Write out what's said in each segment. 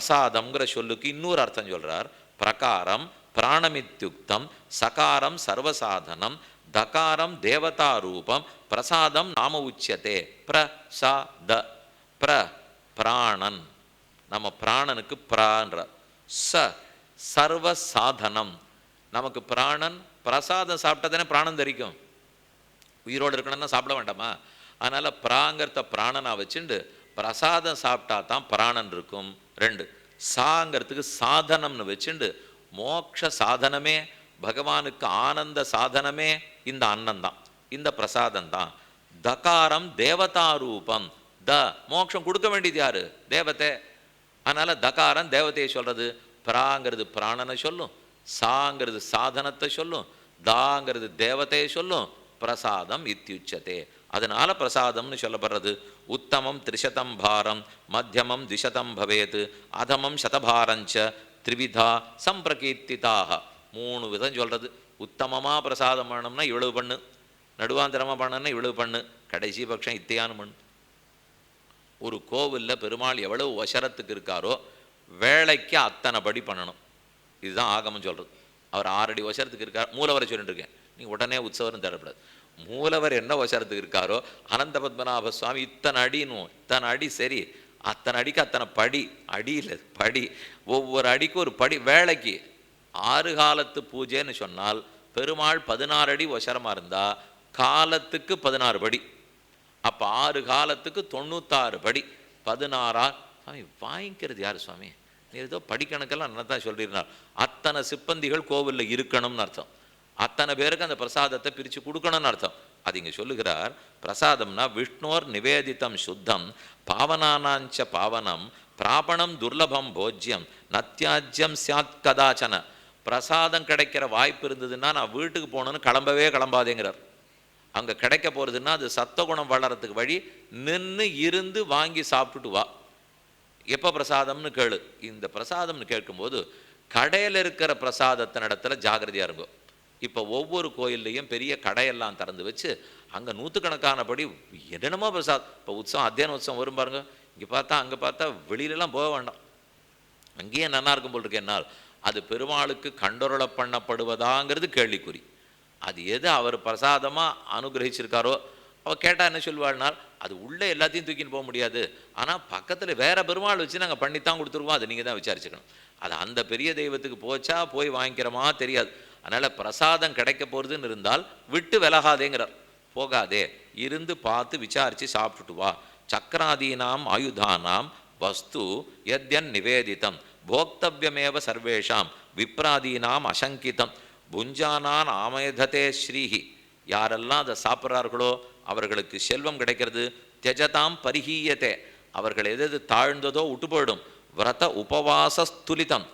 பிரசாதம்ங்கிற சொல்லுக்கு இன்னொரு அர்த்தம் சொல்றார். பிரகாரம் பிராணமித்யுக்தம், சகாரம் சர்வசாதனம், தகாரம் தேவதா ரூபம், பிரசாதம் நாம உச்சியதே. பிரசாத பிராணன், நம்ம பிராணனுக்கு பிரான்ற. சர்வசாதனம், நமக்கு பிராணன். பிரசாதம் சாப்பிட்டா தானே பிராணம் தரிக்கும். உயிரோடு இருக்கணும்னா சாப்பிட வேண்டாமா? அதனால பிராங்கிறத பிராணனா வச்சுண்டு பிரசாதம் சாப்பிட்டா தான் பிராணன் இருக்கும். 2 சாங்கிறதுக்கு சாதனம்னு வச்சுண்டு மோட்ச சாதனமே, பகவானுக்கு ஆனந்த சாதனமே இந்த அன்னம்தான், இந்த பிரசாதம் தான். தகாரம் தேவதா ரூபம், மோட்சம் கொடுக்க வேண்டியது யாரு? தேவதை. அதனால தகாரம் தேவதையை சொல்றது. பிராங்கிறது பிராணனை சொல்லும், சாங்கிறது சாதனத்தை சொல்லும், தாங்கிறது தேவதையை சொல்லும். பிரசாதம் இத்தியுச்சதே. அதனால பிரசாதம்னு சொல்லப்படுறது. உத்தமம் 300 பாரம், மத்தியமம் 200 பவேத், அதமம் 100 பாரஞ்ச, த்ரிவிதா சம்பிரகீர்த்திதாக. 3 விதம் சொல்றது. உத்தமமாக பிரசாதம் பண்ணணும்னா இவ்வளவு பண்ணு, நடுவாந்திரமாக பண்ணணும்னா இவ்வளவு பண்ணு, கடைசி பட்சம் இத்தையானு பண்ணு. ஒரு கோவிலில் பெருமாள் எவ்வளவு வசரத்துக்கு இருக்காரோ வேலைக்கு அத்தனை படி பண்ணணும். இதுதான் ஆகமம் சொல்கிறது. அவர் 6 அடி வசரத்துக்கு இருக்கார். மூலவரை சொல்லிட்டு இருக்கேன், நீ உடனே உற்சவரும் தேடப்படாது. மூலவர் என்ன வசரத்துக்கு இருக்காரோ, அனந்த பத்மநாப சுவாமி இத்தனை அடினும், இத்தனை அடி சரி, அத்தனை அடிக்கு அத்தனை படி, அடியில் படி, ஒவ்வொரு அடிக்கும் ஒரு படி. வேலைக்கு 6 காலத்து பூஜைன்னு சொன்னால் பெருமாள் 16 அடி வசரமாக இருந்தால் காலத்துக்கு 16 படி. அப்போ 6 காலத்துக்கு 96 படி. 16 சுவாமி வாங்கிக்கிறது யார் சுவாமி? நீ ஏதோ படிக்கணக்கெல்லாம் நல்லா தான் சொல்லியிருந்தார். அத்தனை சிப்பந்திகள் கோவிலில் இருக்கணும்னு அர்த்தம். அத்தனை பேருக்கு அந்த பிரசாதத்தை பிரித்து கொடுக்கணும்னு அர்த்தம். அது இங்கே சொல்லுகிறார். பிரசாதம்னா விஷ்ணோர் நிவேதித்தம் சுத்தம், பாவனானாஞ்ச பாவனம், பிராபணம் துர்லபம் போஜ்யம், நத்தியாஜ்யம் சியாத் கதாச்சன. பிரசாதம் கிடைக்கிற வாய்ப்பு இருந்ததுன்னா நான் வீட்டுக்கு போகணுன்னு கிளம்பாதேங்கிறார். அங்கே கிடைக்க போகிறதுன்னா அது சத்தகுணம் வளரத்துக்கு வழி, நின்று இருந்து வாங்கி சாப்பிட்டுட்டு வா. எப்போ பிரசாதம்னு கேளு. இந்த பிரசாதம்னு கேட்கும்போது கடையில் இருக்கிற பிரசாதத்தின் இடத்துல ஜாகிரதையாக இருக்கும். இப்போ ஒவ்வொரு கோயில்லையும் பெரிய கடையெல்லாம் திறந்து வச்சு அங்கே 100கணக்கானபடி என்னென்னமோ பிரசாதம். இப்போ உற்சவம், அத்தியான உற்சவம் வரும் பாருங்க, இங்கே பார்த்தா அங்கே பார்த்தா வெளியிலலாம் போக வேண்டாம், அங்கேயே நல்லா இருக்கும் போல் இருக்கு. என்னால் அது பெருமாளுக்கு கண்டொருள பண்ணப்படுவதாங்கிறது கேள்விக்குறி. அது எது அவர் பிரசாதமாக அனுகிரகிச்சிருக்காரோ, அவள் கேட்டால் என்ன சொல்வாள்னால் அது உள்ளே எல்லாத்தையும் தூக்கின்னு போக முடியாது, ஆனால் பக்கத்தில் வேற பெருமாள் வச்சு நாங்கள் பண்ணித்தான் கொடுத்துருவோம், அதை நீங்கள் தான் விசாரிச்சுக்கணும். அது அந்த பெரிய தெய்வத்துக்கு போச்சா போய் வாங்கிக்கிறோமா தெரியாது. அதனால் பிரசாதம் கிடைக்க போகிறதுன்னு இருந்தால் விட்டு விலகாதேங்கிறார். போகாதே, இருந்து பார்த்து விசாரித்து சாப்பிட்டுட்டு வா. சக்கராதீனாம் ஆயுதானாம் வஸ்து யத்யன் நிவேதிதம் போக்தவ்யமேவ சர்வேஷாம் விப்ராதீனாம் அசங்கிதம் புஞ்சானான் ஆமேததே ஸ்ரீஹி. யாரெல்லாம் அதை சாப்பிட்றார்களோ அவர்களுக்கு செல்வம் கிடைக்கிறது. தியஜதாம் பரிஹீயத்தே, அவர்கள் எது தாழ்ந்ததோ விட்டு போயிடும். விரத உபவாசஸ்துலிதம்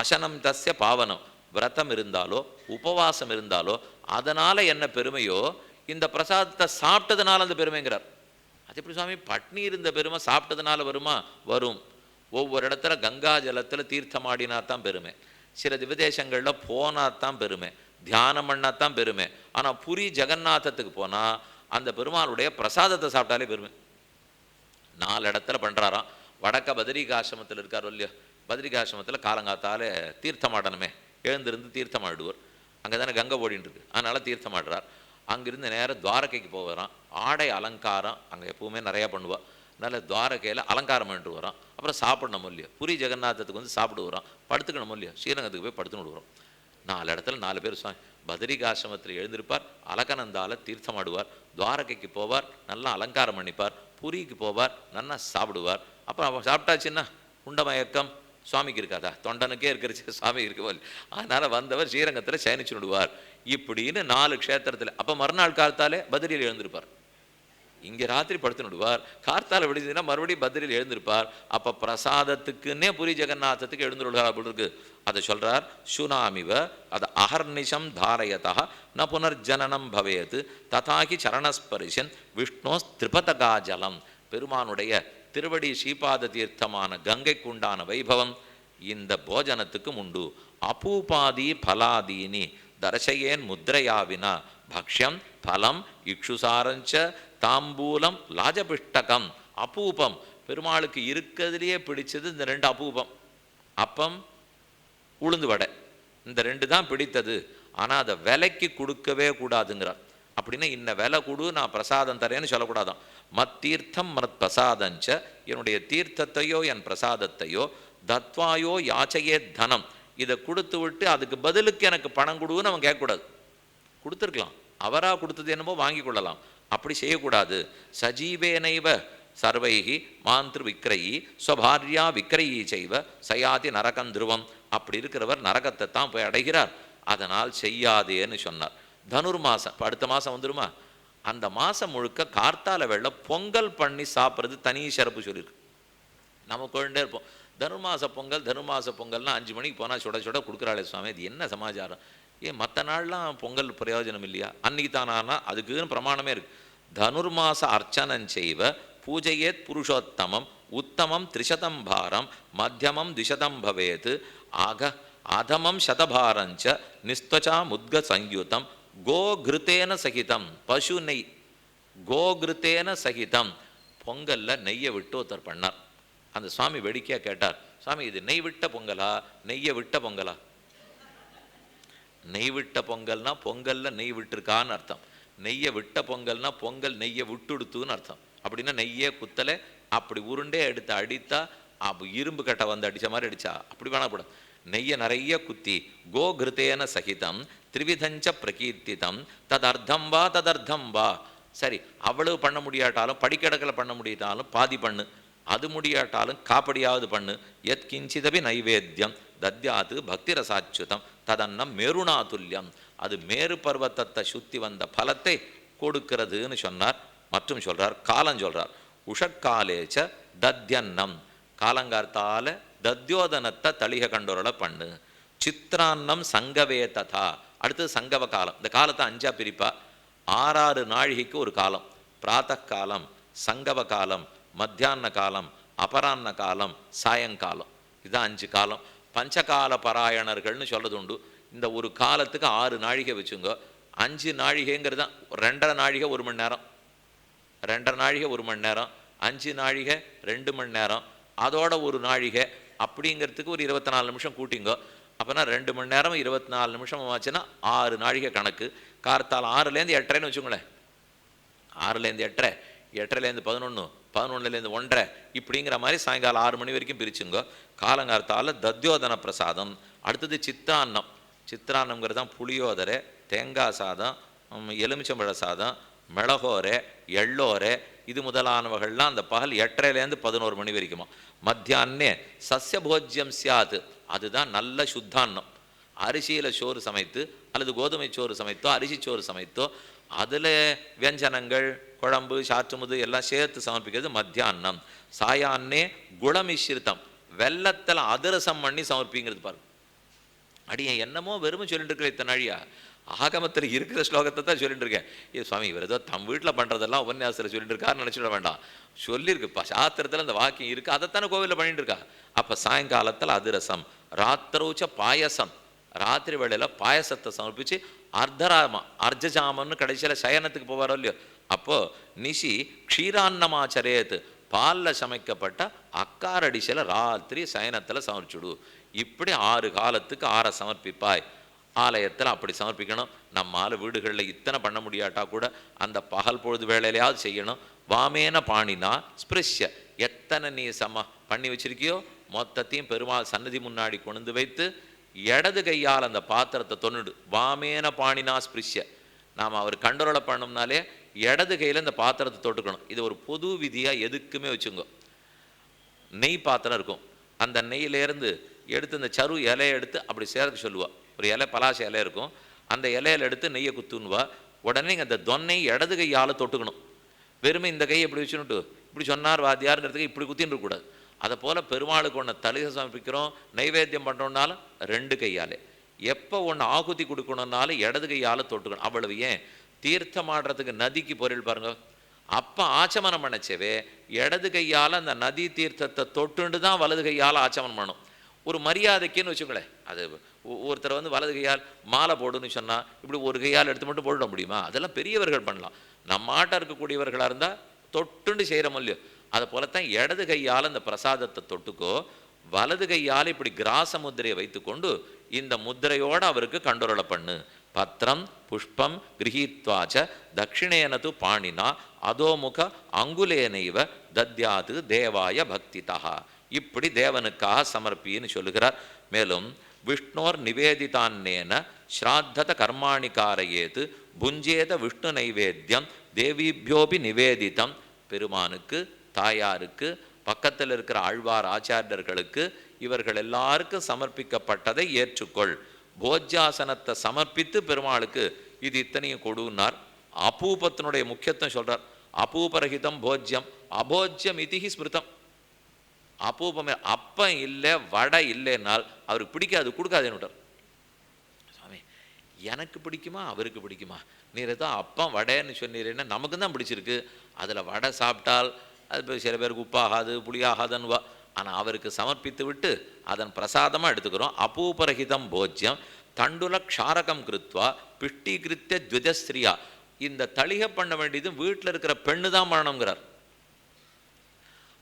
அசனம் தஸ்ய பாவனம். விரதம் இருந்தாலோ உபவாசம் இருந்தாலோ அதனால் என்ன பெருமையோ இந்த பிரசாதத்தை சாப்பிட்டதுனால அந்த பெருமைங்கிறார். அது எப்படி சுவாமி? பட்னி இருந்த பெருமை சாப்பிட்டதுனால வருமா? வரும். ஒவ்வொரு இடத்துல கங்கா ஜலத்தில் தீர்த்தமாடினா தான் பெருமை, சில விதேசங்களில் போனால் தான் பெருமை, தியானம் பண்ணால் தான் பெருமை. ஆனால் புரி ஜெகநாதத்துக்கு போனால் அந்த பெருமாளுடைய பிரசாதத்தை சாப்பிட்டாலே பெருமை. 4 இடத்துல பண்ணுறாராம். வடக்க பத்ரிகாசிரமத்தில் இருக்காரோ இல்லையோ, பத்ரிகாசிரமத்தில் காலங்காத்தாலே தீர்த்தமாடணுமே, எழுந்திருந்து தீர்த்தமாடுவார். அங்கே தானே கங்கை ஓடின்னு இருக்கு, அதனால் தீர்த்தமாடுறார். அங்கிருந்து நேரம் துவாரகைக்கு போகிறான். ஆடை அலங்காரம் அங்கே எப்பவுமே நிறையா பண்ணுவாள். அதனால் துவாரகையில் அலங்காரம் பண்ணிட்டு வரான். அப்புறம் சாப்பிடணும் இல்லையோ, புரி ஜெகநாதத்துக்கு வந்து சாப்பிடு வரான். படுத்துக்கணும் இல்லையோ, ஸ்ரீரங்கத்துக்கு போய் படுத்துன்னு விடுவோம். 4 இடத்துல 4 பேர் சுவாமி. பத்ரிகாசிரமத்தில் எழுந்திருப்பார், அலகனந்தால தீர்த்தமாடுவார், துவாரகைக்கு போவார், நல்லா அலங்காரம் பண்ணிப்பார், புரிக்கு போவார், நல்லா சாப்பிடுவார். அப்புறம் அவன் சாப்பிட்டாச்சுன்னா உண்டமயக்கம் சுவாமிக்கு இருக்காதா? தொண்டனுக்கே இருக்கிற சுவாமி இருக்கவல். அதனால் வந்தவர் ஸ்ரீரங்கத்தில் சயனிச்சு விடுவார். இப்படின்னு 4 க்ஷேத்திரத்தில். அப்போ மறுநாள் காலத்தாலே பத்ரியில் எழுந்திருப்பார். இங்கே ராத்திரி படுத்துன்னு விடுவார், கார்த்தால விடுச்சுன்னா மறுபடியும் பத்ரியில் எழுந்திருப்பார். அப்போ பிரசாதத்துக்குன்னே புரி ஜெகநாதத்துக்கு எழுந்துருவார் அப்படி இருக்கு. அதை சொல்கிறார். சுனாமிவ அது அகர்நிஷம் தாரயதா ந புனர்ஜனனம் பவேத் ததாகி சரணஸ்பரிசன் விஷ்ணோ திரிபதகா ஜலம். பெருமானுடைய திருவடி ஸ்ரீபாத தீர்த்தமான கங்கைக்கு உண்டான வைபவம் இந்த போஜனத்துக்கும் உண்டு. அபூபாதி பலாதீனி தர்சயேன் முத்ரயாவினா பக்ஷ்யம் பலம் இக்ஷுசாரஞ்ச தாம்பூலம் லாஜபிஷ்டகம். அபூபம் பெருமாளுக்கு இருக்கிறதுலையே பிடிச்சது இந்த 2 அபூபம், அப்பம் உளுந்து வடை, இந்த 2 தான் பிடித்தது. ஆனால் அதை விலைக்கு கொடுக்கவே கூடாதுங்கிறார். அப்படின்னா இன்ன விலை கொடு, நான் பிரசாதம் தரேன்னு சொல்லக்கூடாதான். மத்தீர்த்தம் மத் பிரசாதஞ்ச, என்னுடைய தீர்த்தத்தையோ என் பிரசாதத்தையோ தத்வாயோ யாச்சையே தனம், இதை கொடுத்து விட்டு அதுக்கு பதிலுக்கு எனக்கு பணம் கொடுன்னு அவன் கேட்கக்கூடாது. கொடுத்துருக்கலாம், அவராக கொடுத்தது என்னமோ வாங்கி கொள்ளலாம், அப்படி செய்யக்கூடாது. சஜீவேனைவ சர்வைகி மாந்திரு விக்ரயி ஸ்வபாரியா விக்ரயி செய்வ சயாதி நரகம் துருவம், அப்படி இருக்கிறவர் நரகத்தை தான் போய் அடைகிறார், அதனால் செய்யாதேன்னு சொன்னார். தனுர்மாசம் இப்போ அடுத்த மாதம் வந்துடுமா, அந்த மாதம் முழுக்க கார்த்தால வெள்ள பொங்கல் பண்ணி சாப்பிட்றது தனி சிறப்பு சொல்லியிருக்கு. நம்ம கொண்டே இருப்போம், தனுர்மாச பொங்கல் தனுர்மாச பொங்கல்னா 5 மணிக்கு போனால் சுட சுட கொடுக்குறாளே சுவாமி, இது என்ன சமாச்சாரம்? ஏன் மற்ற நாள்லாம் பொங்கல் பிரயோஜனம் இல்லையா? அன்னைக்கு தானா? அதுக்குன்னு பிரமாணமே இருக்குது. தனுர்மாச அர்ச்சனம் செய்வ பூஜையேத் புருஷோத்தமம் உத்தமம் 300 பாரம் மத்தியமம் 200 பவேத் ஆக அதமம் சதபாரஞ்ச நிஸ்தச்சா முத்க சங்கியுதம் கோகிருத்தேன சகிதம், பசு நெய் கோகிருத்தேன சகிதம். பொங்கலில் நெய்யை விட்டு ஒருத்தர் பண்ணார். அந்த சுவாமி வேடிக்கையாக கேட்டார், சுவாமி இது நெய் விட்ட பொங்கலா நெய்யை விட்ட பொங்கலா? நெய் விட்ட பொங்கல்னா பொங்கலில் நெய் விட்டுருக்கான்னு அர்த்தம், நெய்யை விட்ட பொங்கல்னா பொங்கல் நெய்யை விட்டுடுத்துன்னு அர்த்தம். அப்படின்னா நெய்யே குத்தலை, அப்படி உருண்டே எடுத்து அடித்தா அப்போ இரும்பு கட்டை வந்து அடித்த மாதிரி அடித்தா அப்படி வேணாப்படும். நெய்யை நிறைய குத்தி கோகிருத்தேன சகிதம் திரிவிதஞ்ச பிரகீர்த்திதம் ததர்த்தம் வா ததர்த்தம் வா. சரி, அவ்வளவு பண்ண முடியாட்டாலும் படிக்கடக்கில் பண்ண முடியாட்டாலும் பாதி பண்ணு, அது முடியாட்டாலும் காப்படியாவது பண்ணு. எத் கிஞ்சிதபி நைவேத்தியம் தத்யாது பக்தி ரசாச்சுதம் ததன்னம் மேருணாதுல்யம், அது மேரு பர்வத்தத்தை சுற்றி வந்த பலத்தை கொடுக்கிறதுன்னு சொன்னார். மற்றும் சொல்றார், காலம் சொல்றார், உஷக்காலேச்ச தத்யன்னம், காலங்கார்த்தால தத்யோதனத்தை தளிக கண்டோரலை பண்ணு. சித்ரான்னம் சங்கவே ததா, அடுத்தது சங்கவ காலம். இந்த காலத்தை 5ஆ பிரிப்பா. 6 நாழிகைக்கு ஒரு காலம், பிராத்த காலம், சங்கவ காலம், மத்தியான காலம், அபராண்ண காலம், சாயங்காலம். இதுதான் 5 காலம். பஞ்சகால பராயணர்கள்னு சொல்றது உண்டு. இந்த ஒரு காலத்துக்கு 6 நாழிகை வச்சுங்க. 5 நாழிகைங்கிறது தான் 2.5 நாழிகை 1 மணி நேரம், 2.5 நாழிகை 1 மணி நேரம், 5 நாழிகை 2 மணி நேரம், அதோட ஒரு நாழிகை, அப்படிங்கிறதுக்கு ஒரு 24 நிமிஷம் கூட்டிங்க. அப்போனா 2 மணி நேரம் 24 நிமிஷம் ஆச்சுன்னா 6 நாழிகை கணக்கு. கார்த்தால் 6லேருந்து 8:30ன்னு வச்சுங்களேன், 6லேருந்து 8:30, 8:30லேருந்து 11, 11லேருந்து 1:30, இப்படிங்கிற மாதிரி சாயங்காலம் 6 மணி வரைக்கும் பிரிச்சுங்க. காலங்கார்த்தால தத்யோதன பிரசாதம். அடுத்தது சித்தான்னம். சித்திரான்னம்ங்கிறது தான் புளியோதரை, தேங்காய் சாதம், எலுமிச்சம்பழ சாதம், மிளகோரை, எள்ளோரை, இது முதலானவர்கள்லாம் அந்த பகல் 8:30லேருந்து 11 மணி வரைக்குமா. மத்தியானே சஸ்யபோஜ்யம் சியாத், அதுதான் நல்ல சுத்தான்னம். அரிசியில் சோறு சமைத்து அல்லது கோதுமை சோறு சமைத்தோ அரிசி சோறு சமைத்தோ அதில் வியஞ்சனங்கள் குழம்பு சாற்றுமுது எல்லாம் சேர்த்து சமர்ப்பிக்கிறது மத்தியானம். சாயான்னே குளமிஸ்ரிதம், வெள்ளத்தில் அதிரசம் பண்ணி சமர்ப்பிங்கிறது பாருங்க. அடியே என்னமோ வெறுமை சொல்லிட்டு இருக்கிற இத்தனை நாழியா, ஆகமத்தில் இருக்கிற ஸ்லோகத்தை தான் சொல்லிட்டு இருக்கேன். இது சுவாமி இவர் ஏதோ தம் வீட்டில் பண்ணுறதெல்லாம் உபன்யாசத்தில் சொல்லிட்டு இருக்காருன்னு நினச்சிட வேண்டாம். சொல்லியிருக்குப்பா சாஸ்திரத்தில் அந்த வாக்கியம் இருக்குது, அதைத்தானே கோவிலில் பண்ணிட்டு இருக்கா. அப்போ சாயங்காலத்தில் அதிரசம், ராத்திரவுச்ச பாயசம், ராத்திரி வேளையில் பாயசத்தை சமர்ப்பித்து அர்ஜஜாமன்னு கடைசியில் சயனத்துக்கு போவாரோ இல்லையோ, அப்போது நிஷி க்ஷீரான்னமாச்சரேத்து, பாலில் சமைக்கப்பட்ட அக்காரடிசியில் ராத்திரி சயனத்தில் சமர்ப்பிச்சுடு. இப்படி 6 காலத்துக்கு 6 சமர்ப்பிப்பாய். ஆலயத்தில் அப்படி சமர்ப்பிக்கணும். நம்மால் வீடுகளில் இத்தனை பண்ண முடியாட்டா கூட அந்த பகல் பொழுது வேலையிலையாவது செய்யணும். வாமேன பாணினா ஸ்பிருஷ்ய, எத்தனை நீ பண்ணி வச்சிருக்கியோ மொத்தத்தையும் பெருமாள் சன்னதி முன்னாடி கொண்டு வைத்து இடது கையால் அந்த பாத்திரத்தை தொன்னுடு. வாமேன பாணினா ஸ்பிருஷ்ய, நாம் அவர் கண்டரோலை பண்ணோம்னாலே இடது கையில் இந்த பாத்திரத்தை தொட்டுக்கணும். இது ஒரு பொது விதியாக எதுக்குமே வச்சுங்க. நெய் பாத்திரம் இருக்கும், அந்த நெய்யிலேருந்து எடுத்து இந்த சரு இலையை எடுத்து அப்படி சேர்க்க சொல்லுவா. ஒரு இலை பலாச இலை இருக்கும், அந்த இலையில எடுத்து நெய்யை குத்துன்னுவா. உடனே அந்த தொன்னை இடது கையால் தொட்டுக்கணும். வெறுமை இந்த கையை இப்படி வச்சுன்னுட்டு இப்படி சொன்னார் வாத்தியாருங்கிறதுக்கு இப்படி குத்தின்னு இருக்கக்கூடாது. அதை போல் பெருமாளுக்கு ஒன்று தலிகை சமர்ப்பிக்கிறோம், நைவேத்தியம் பண்ணுறோம்னாலும் 2 கையாலே, எப்போ ஒன்று ஆகுதி கொடுக்கணுன்னாலும் இடது கையால் தொட்டுக்கணும். அவ்வளவு ஏன் தீர்த்தம் ஆடுறதுக்கு நதிக்கு பொருள் பாருங்க, அப்போ ஆச்சமனம் பண்ணச்சவே இடது கையால் அந்த நதி தீர்த்தத்தை தொட்டுண்டு தான் வலது கையால் ஆச்சமனம் பண்ணணும். ஒரு மரியாதைக்குன்னு வச்சுங்களேன். அது ஒருத்தர் வந்து வலது கையால் மாலை போடுன்னு சொன்னால் இப்படி ஒரு கையால் எடுத்து மட்டும் போட முடியுமா? அதெல்லாம் பெரியவர்கள் பண்ணலாம். நம்ம ஆட்டம் இருக்கக்கூடியவர்களாக இருந்தால் தொட்டுண்டு செய்கிறோம் இல்லையோ, அதை போலத்தான் இடது கையால் இந்த பிரசாதத்தை தொட்டுக்கோ, வலது கையால் இப்படி கிராச முத்திரையை வைத்துக்கொண்டு இந்த முத்திரையோடு அவருக்கு கண்டுரள பண்ணு. பத்திரம் புஷ்பம் கிரகீத்வாச்ச தட்சிணேனது பாணினா அதோமுக அங்குலேனைவ தத்யாது தேவாய பக்திதா. இப்படி தேவனுக்காக சமர்ப்பின்னு சொல்லுகிறார். மேலும் விஷ்ணோர் நிவேதிதான்னேன ஸ்ராத்தத கர்மாணி காரயேது புஞ்சேத விஷ்ணு நைவேத்தியம் தேவிபியோபி நிவேதிதம். பெருமானுக்கு, தாயாருக்கு, பக்கத்தில் இருக்கிற ஆழ்வார் ஆச்சாரியர்களுக்கு, இவர்கள் எல்லாருக்கும் சமர்ப்பிக்கப்பட்டதை ஏற்றுக்கொள். போஜ்யாசனத்தை சமர்ப்பித்து பெருமாளுக்கு இது இத்தனையும் கொடுன்னார். அபூபத்தினுடைய முக்கியத்துவம் சொல்றார். அபூபரகிதம் போஜ்யம் அபோஜ்யம் இதிகி ஸ்மிருதம். அப்பூபமே அப்பம் இல்லை வடை இல்லைன்னால் அவருக்கு பிடிக்காது, கொடுக்காதுன்னு. சாமி எனக்கு பிடிக்குமா அவருக்கு பிடிக்குமா, நீர் ஏதோ அப்பம் வடைன்னு சொன்னீங்கன்னா நமக்கு தான் பிடிச்சிருக்கு, அதில் வடை சாப்பிட்டால் அது சில பேருக்கு உப்பாகாது புளியாகாதுன்னுவா. ஆனால் அவருக்கு சமர்ப்பித்து விட்டு அதன் பிரசாதமாக எடுத்துக்கிறோம். அபூபரகிதம் போஜ்யம் தண்டுல க்ஷாரகம் கிருத்வா பிஷ்டீகிருத்திய த்விஜஸ்ரீயா. இந்த தளிகை பண்ண வேண்டியது வீட்டில் இருக்கிற பெண்ணு தான் பண்ணணுங்கிறார்.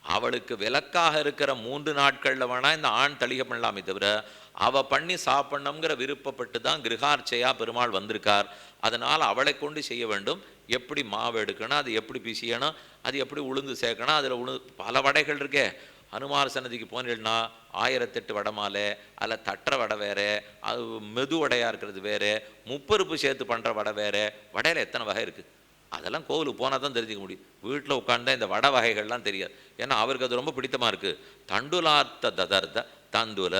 அவளுக்கு விலக்காக இருக்கிற 3 நாட்களில் வேணால் இந்த ஆண் தளிகை பண்ணலாமே தவிர அவள் பண்ணி சாப்பிடணுங்கிற விருப்பப்பட்டு தான் கிரகார்ச்சையா பெருமாள் வந்திருக்கார். அதனால் அவளை கொண்டு செய்ய வேண்டும். எப்படி மாவு எடுக்கணும், அது எப்படி பிசியணும், அது எப்படி உளுந்து சேர்க்கணும், அதில் பல வடைகள் இருக்கே. ஹனுமார் சன்னதிக்கு போனீங்கன்னா 1008 வடை மாலை, அதில் தட்டுற வடை வேறு, அது மெது வடையாக இருக்கிறது வேறு, முப்பருப்பு சேர்த்து பண்ணுற வடை வேறு. வடையில் எத்தனை வகை இருக்குது, அதெல்லாம் கோவிலுக்கு போனால் தான் தெரிஞ்சுக்க முடியும். வீட்டில் உட்காந்தா இந்த வடை வகைகள்லாம் தெரியாது. ஏன்னா அவருக்கு அது ரொம்ப பிடித்தமாக இருக்குது. தண்டுலாத்த ததர்த்த தண்டுல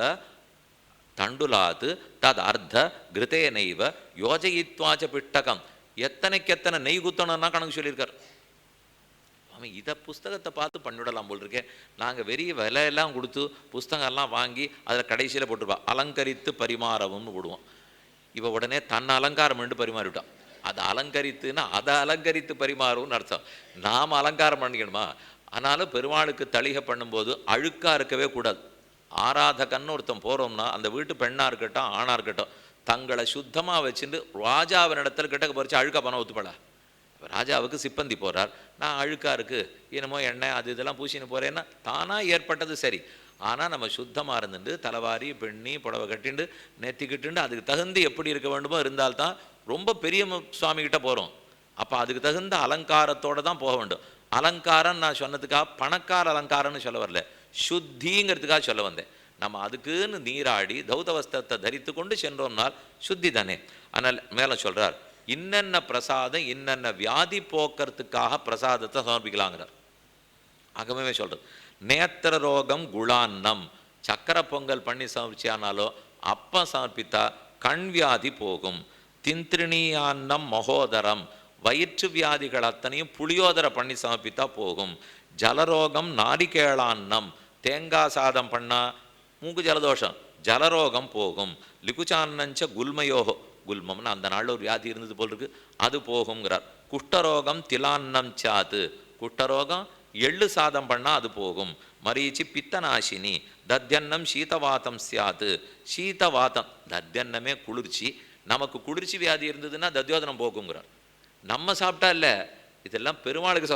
தண்டுலாத்து தத் அர்த்த கிருத்தேனைவ யோஜயித்வாச்ச பிட்டகம். எத்தனைக்கு நெய் குத்தணும்னா கணக்கு சொல்லியிருக்கார். அவன் இதை புஸ்தகத்தை பார்த்து பண்ணிவிடலாம் போல் இருக்கேன். நாங்கள் வெறிய விலையெல்லாம் கொடுத்து புஸ்தகம்லாம் வாங்கி அதில் கடைசியில் போட்டுருப்பா அலங்கரித்து பரிமாறவும்னு போடுவோம். இவ உடனே தன்னை அலங்காரம் பண்ணி பரிமாறிவிட்டான். அதை அலங்கரித்துன்னா அதை அலங்கரித்து பரிமாறும்னு அர்த்தம். நாம் அலங்காரம் பண்ணிக்கணுமா? ஆனாலும் பெருமாளுக்கு தளிகை பண்ணும்போது அழுக்காக இருக்கவே கூடாது. ஆராதகன்னு ஒருத்தன் போகிறோம்னா அந்த வீட்டு பெண்ணாக இருக்கட்டும் ஆணாக இருக்கட்டும் தங்களை சுத்தமாக வச்சுட்டு ராஜாவின் இடத்துல கிட்டக்க பறித்து அழுக்கா பணம் ஒத்துப்படா. ராஜாவுக்கு சிப்பந்தி போகிறார், நான் அழுக்காக இருக்குது என்னமோ எண்ணெய் அது இதெல்லாம் பூசின்னு போகிறேன்னா தானாக ஏற்பட்டது சரி. ஆனால் நம்ம சுத்தமாக இருந்துட்டு தலைவாரி பெண்ணி புடவை கட்டிண்டு நெத்திக்கிட்டு அதுக்கு தகுந்து எப்படி இருக்க வேண்டுமோ இருந்தால்தான் ரொம்ப பெரிய சுவாமிகிட்ட போகிறோம். அப்போ அதுக்கு தகுந்த அலங்காரத்தோடு தான் போக வேண்டும். அலங்காரம் நான் சொன்னதுக்காக பணக்கார அலங்காரம்னு சொல்ல வரல, சுத்திங்கிறதுக்காக சொல்ல வந்தேன். நம்ம அதுக்குன்னு நீராடி தௌத வஸ்திரத்தை தரித்து கொண்டு சென்றோம்னால் சுத்தி தானே. ஆனால் மேலே சொல்கிறார் இன்னென்ன பிரசாதம் இன்னென்ன வியாதி போக்குறதுக்காக பிரசாதத்தை சமர்ப்பிக்கலாங்கிறார். ஆகவே சொல்கிறது நேத்திர ரோகம் குளான்னம் சக்கரை பொங்கல் பண்ணி சமர்ப்பிச்சானாலோ அப்பம் சமர்ப்பித்தா கண் வியாதி போகும். திந்திரிணியான்னம் மகோதரம் வயிற்று வியாதிகள் அத்தனையும் புளியோதரை பண்ணி சமர்ப்பித்தா போகும். ஜலரோகம் நாரிகேளான்னம் தேங்காய் சாதம் பண்ணால் மூக்கு ஜலதோஷம் ஜலரோகம் போகும். லிகுச்சான்னஞ்ச குல்மயோகோ குல்மம்னு அந்த நாளில் ஒரு வியாதி இருந்தது போல் இருக்கு, அது போகுங்கிறார். குஷ்டரோகம் திலான்னம் சாத்து குஷ்டரோகம் எள்ளு சாதம் பண்ணால் அது போகும். மரீச்சி பித்தநாசினி தத்யன்னம் சீதவாதம் சியாது சீதவாதம் தத்யன்னமே குளிர்ச்சி. நமக்கு குளிர்ச்சி வியாதி இருந்ததுன்னா தத்யோதனம் போகுங்கிறார். நம்ம சாப்பிட்டா இல்லை, இதெல்லாம் பெருமாளுக்கு